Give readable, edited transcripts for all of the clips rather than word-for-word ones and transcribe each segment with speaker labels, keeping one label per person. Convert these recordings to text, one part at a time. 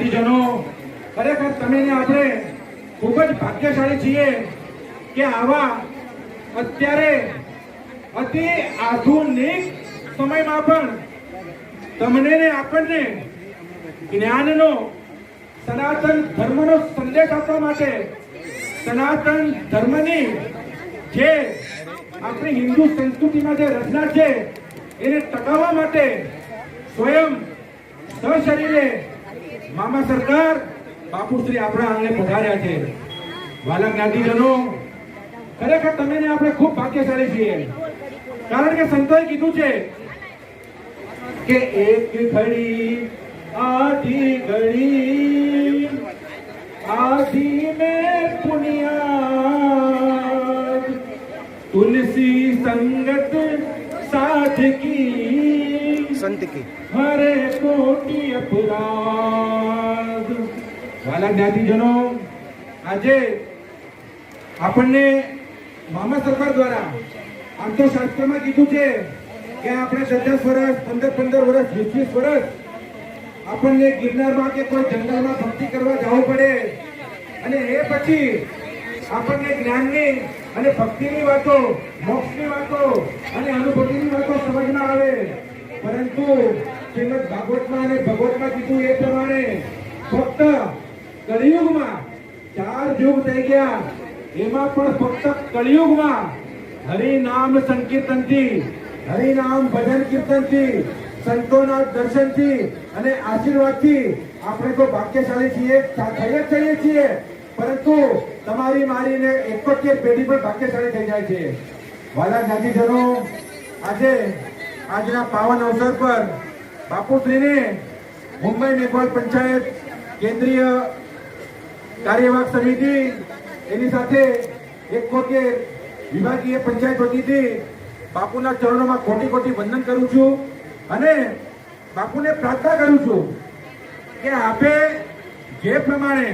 Speaker 1: જનો ખરેખર તમે ને આપણે ખૂબ જ ભાગ્યશાળી છીએ કે આવા અત્યારે અતિ આધુનિક સમયમાં પણ તમને ને આપણને જ્ઞાનનો સનાતન ધર્મનો સંદેશ આપવા માટે સનાતન ધર્મની જે આપણી હિન્દુ સંસ્કૃતિમાં જે રચના છે એને ટકાવવા માટે સ્વયં સશરીરે મામા સરકાર બાપુશ્રી આપણા આંગણે પધાર્યા છે. વાલા જ્ઞાતિજનો ખરેખર તમે ને આપણે ખૂબ ભાગ્યશાળી છીએ, કારણ કે સંતોએ કીધું છે કે એક ઘડી આધી ઘડી आधी में पुनियाद तुलसी संगत साध की संत की हरे कोटि अपराध. वाला ज्ञातिजनो આજે આપણને મામા સરકાર દ્વારા આમ તો શાસ્ત્રમાં કીધું છે કે આપણે 10 વર્ષ 15 વર્ષ 20 વર્ષ આપણને ગિરનારમાં કે કોઈ જંગલમાં ભક્તિ કરવા જવું પડે અને એ પછી આપણને જ્ઞાનની અને ભક્તિની વાતો, મોક્ષની વાતો અને અનુભૂતિની વાતો સમજમાં આવે. પરંતુ શ્રીમદ ભાગવતમાં અને ભગવતમાં કીધું એ પ્રમાણે ફક્ત કળિયુગમાં 4 યુગ થઈ ગયા, એમાં પણ ફક્ત કળિયુગમાં હરિનામ સંકીર્તનથી, હરિનામ ભજન કીર્તનથી, સંતોના દર્શનથી અને આશીર્વાદથી આપણે તો ભાગ્યશાળી છીએ, થઈ જ છીએ. પરંતુ તમારી મારીને 71 પેઢી પણ ભાગ્યશાળી થઈ જાય છે. વાલા જ્ઞાતિજનો આજે આજના પાવન અવસર પર બાપુશ્રીને મુંબઈ મેઘવાલ પંચાયત કેન્દ્રીય કાર્યવાહક સમિતિ એની સાથે 71 વિભાગીય પંચાયત વતીથી બાપુના ચરણોમાં કોટી કોટી વંદન કરું છું અને બાપુને પ્રાર્થના કરું છું કે આપે જે પ્રમાણે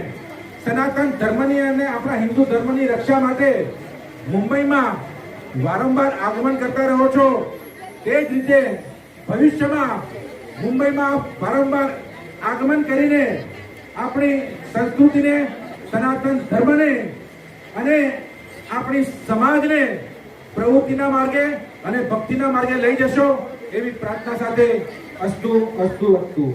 Speaker 1: સનાતન ધર્મની અને આપણા હિન્દુ ધર્મની રક્ષા માટે મુંબઈમાં વારંવાર આગમન કરતા રહો છો, તે જ રીતે ભવિષ્યમાં મુંબઈમાં વારંવાર આગમન કરીને આપણી સંસ્કૃતિને, સનાતન ધર્મને અને આપણી સમાજને પ્રવૃત્તિના માર્ગે અને ભક્તિના માર્ગે લઈ જશો એવી પ્રાર્થના સાથે અસ્તુ અસ્તુ અસ્તુ.